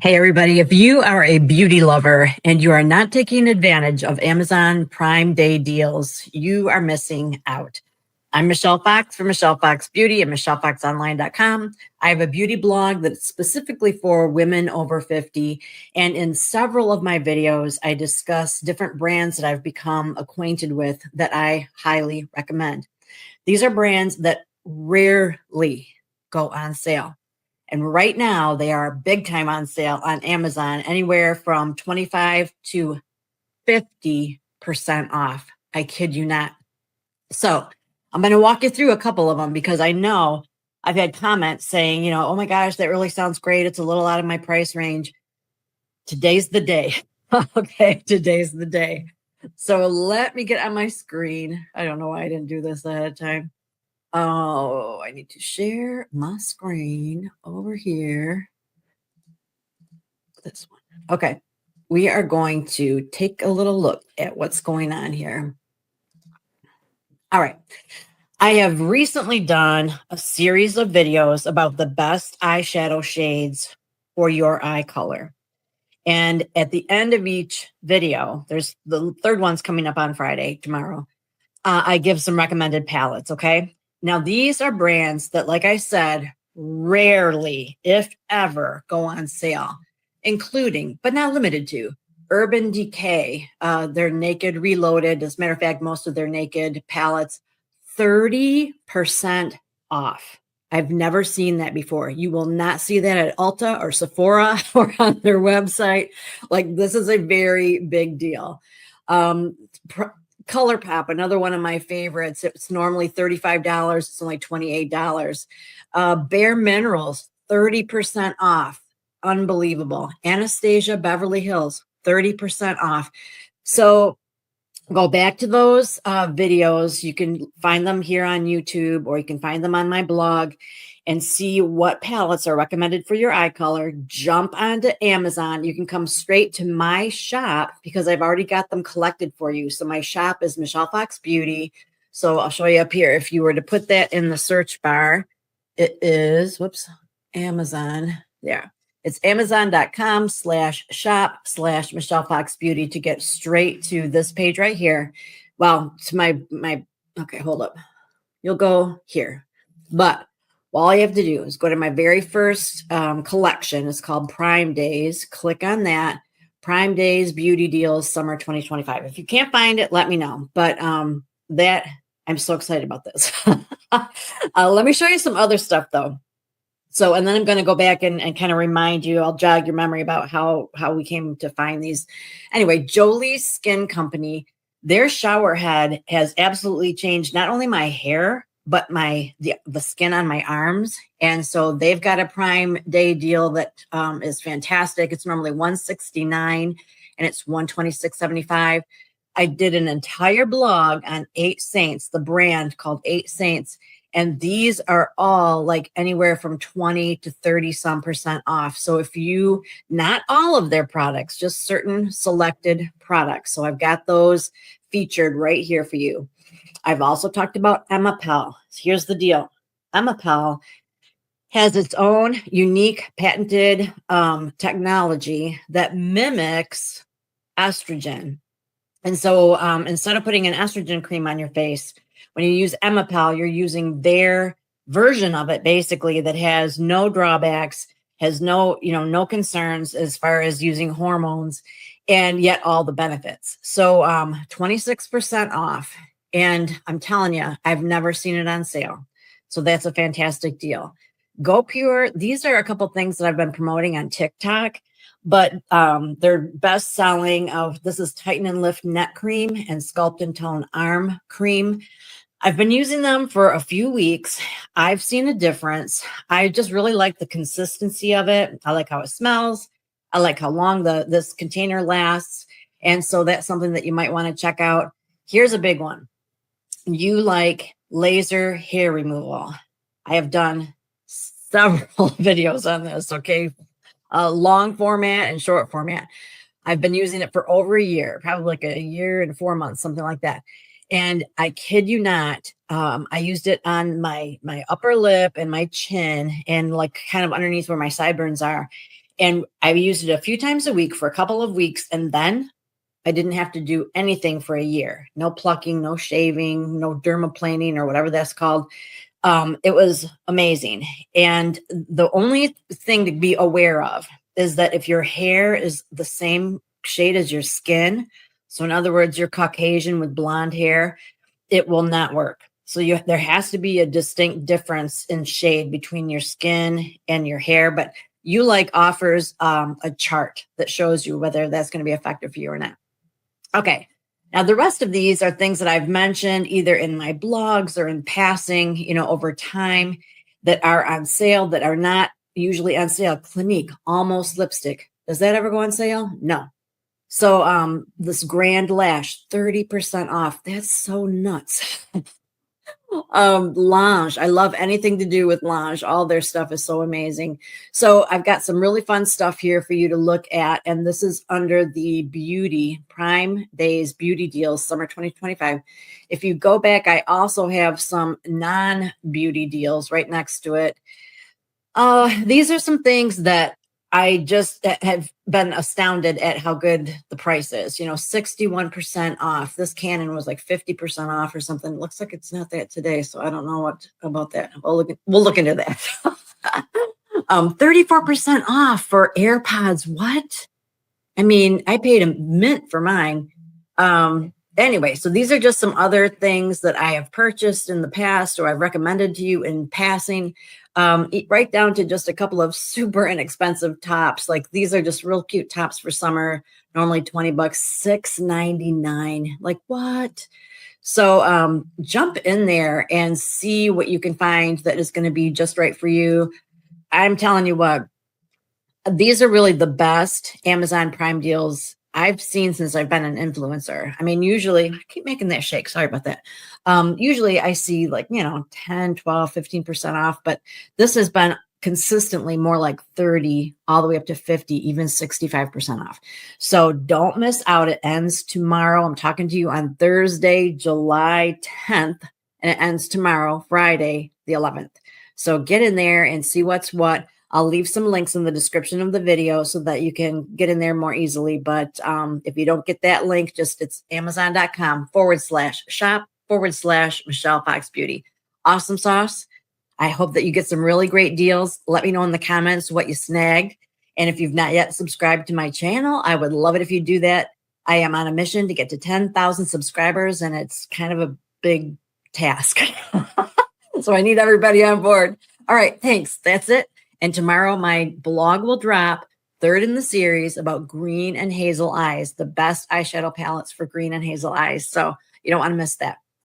Hey, everybody. If you are a beauty lover and you are not taking advantage of Amazon Prime Day deals, you are missing out. I'm Michelle Fox from Michelle Fox Beauty at MichelleFoxOnline.com. I have a beauty blog that's specifically for women over 50. And in several of my videos, I discuss different brands that I've become acquainted with that I highly recommend. These are brands that rarely go on sale. And right now, they are big time on sale on Amazon, anywhere from 25 to 50% off. I kid you not. So I'm going to walk you through a couple of them because I know I've had comments saying, oh my gosh, that really sounds great. It's a little out of my price range. Today's the day. Okay, today's the day. So let me get on my screen. I don't know why I didn't do this ahead of time. Oh, I need to share my screen over here. This one. Okay. We are going to take a little look at what's going on here. All right. I have recently done a series of videos about the best eyeshadow shades for your eye color. And at the end of each video, there's the third one's coming up on Friday, tomorrow. I give some recommended palettes. Okay. Now, these are brands that, like I said, rarely, if ever, go on sale, including, but not limited to, Urban Decay. Their Naked Reloaded. As a matter of fact, most of their Naked palettes, 30% off. I've never seen that before. You will not see that at Ulta or Sephora or on their website. Like, this is a very big deal. ColourPop, another one of my favorites. It's normally $35. It's only $28. Bare Minerals, 30% off. Unbelievable. Anastasia Beverly Hills, 30% off. So go back to those videos. You can find them here on YouTube, or you can find them on my blog and see what palettes are recommended for your eye color. Jump onto Amazon. You can come straight to my shop because I've already got them collected for you. So my shop is Michelle Fox Beauty. So I'll show you up here. If you were to put that in the search bar, it is, Amazon. Yeah. It's amazon.com/shop/Michelle Fox Beauty to get straight to this page right here. Well, to my, okay, hold up. You'll go here. But all you have to do is go to my very first collection. It's called Prime Days. Click on that. Prime Days Beauty Deals Summer 2025. If you can't find it, let me know. But that, I'm so excited about this. Let me show you some other stuff, though. So, and then I'm going to go back and kind of remind you, I'll jog your memory about how we came to find these. Anyway, Jolie Skin Company, their shower head has absolutely changed not only my hair, but the skin on my arms. And so they've got a Prime Day deal that is fantastic. It's normally $169 and it's $126.75. I did an entire blog on 8 Saints, the brand called 8 Saints. And these are all like anywhere from 20 to 30% off. So if you, not all of their products, just certain selected products. So I've got those featured right here for you. I've also talked about Emapel. Here's the deal. Emapel has its own unique patented technology that mimics estrogen. And so instead of putting an estrogen cream on your face, when you use Emapel, you're using their version of it, basically, that has no drawbacks, has no concerns as far as using hormones, and yet all the benefits. So 26% off. And I'm telling you, I've never seen it on sale. So that's a fantastic deal. Go Pure. These are a couple things that I've been promoting on TikTok, but they're best selling this is Tighten and Lift Neck Cream and Sculpt and Tone Arm Cream. I've been using them for a few weeks. I've seen a difference. I just really like the consistency of it. I like how it smells. I like how long this container lasts. And so that's something that you might want to check out. Here's a big one. You like laser hair removal. I have done several videos on this, okay? Long format and short format. I've been using it for over a year, probably like a year and 4 months, something like that. And I kid you not, I used it on my upper lip and my chin and like kind of underneath where my sideburns are. And I've used it a few times a week for a couple of weeks. And then I didn't have to do anything for a year. No plucking, no shaving, no dermaplaning or whatever that's called. It was amazing. And the only thing to be aware of is that if your hair is the same shade as your skin, so in other words, you're Caucasian with blonde hair, it will not work. So there has to be a distinct difference in shade between your skin and your hair. But Ulike offers a chart that shows you whether that's going to be effective for you or not. Okay. Now, the rest of these are things that I've mentioned either in my blogs or in passing, over time that are on sale that are not usually on sale. Clinique, Almost Lipstick. Does that ever go on sale? No. So this Grand Lash, 30% off. That's so nuts. Lange. I love anything to do with Lange. All their stuff is so amazing. So I've got some really fun stuff here for you to look at. And this is under the Beauty Prime Days Beauty Deals, Summer 2025. If you go back, I also have some non-beauty deals right next to it. These are some things that I just have been astounded at how good the price is. 61% off. This Canon was like 50% off or something. It looks like it's not that today, so I don't know what about that. We'll look into that. 34% off for AirPods. What? I mean, I paid a mint for mine. Anyway, so these are just some other things that I have purchased in the past or I've recommended to you in passing. Right down to just a couple of super inexpensive tops. Like these are just real cute tops for summer. Normally $20, $6.99. Like what? So jump in there and see what you can find that is going to be just right for you. I'm telling you what, these are really the best Amazon Prime deals I've seen since I've been an influencer. I mean, usually I keep making that shake. Sorry about that. Usually I see 10, 12, 15% off, but this has been consistently more like 30 all the way up to 50, even 65% off. So don't miss out. It ends tomorrow. I'm talking to you on Thursday, July 10th, and it ends tomorrow, Friday, the 11th. So get in there and see what's what. I'll leave some links in the description of the video so that you can get in there more easily. But if you don't get that link, it's amazon.com/shop/Michelle Fox Beauty. Awesome sauce. I hope that you get some really great deals. Let me know in the comments what you snagged. And if you've not yet subscribed to my channel, I would love it if you do that. I am on a mission to get to 10,000 subscribers, and it's kind of a big task. So I need everybody on board. All right, thanks. That's it. And tomorrow, my blog will drop, third in the series, about green and hazel eyes, the best eyeshadow palettes for green and hazel eyes. So you don't want to miss that.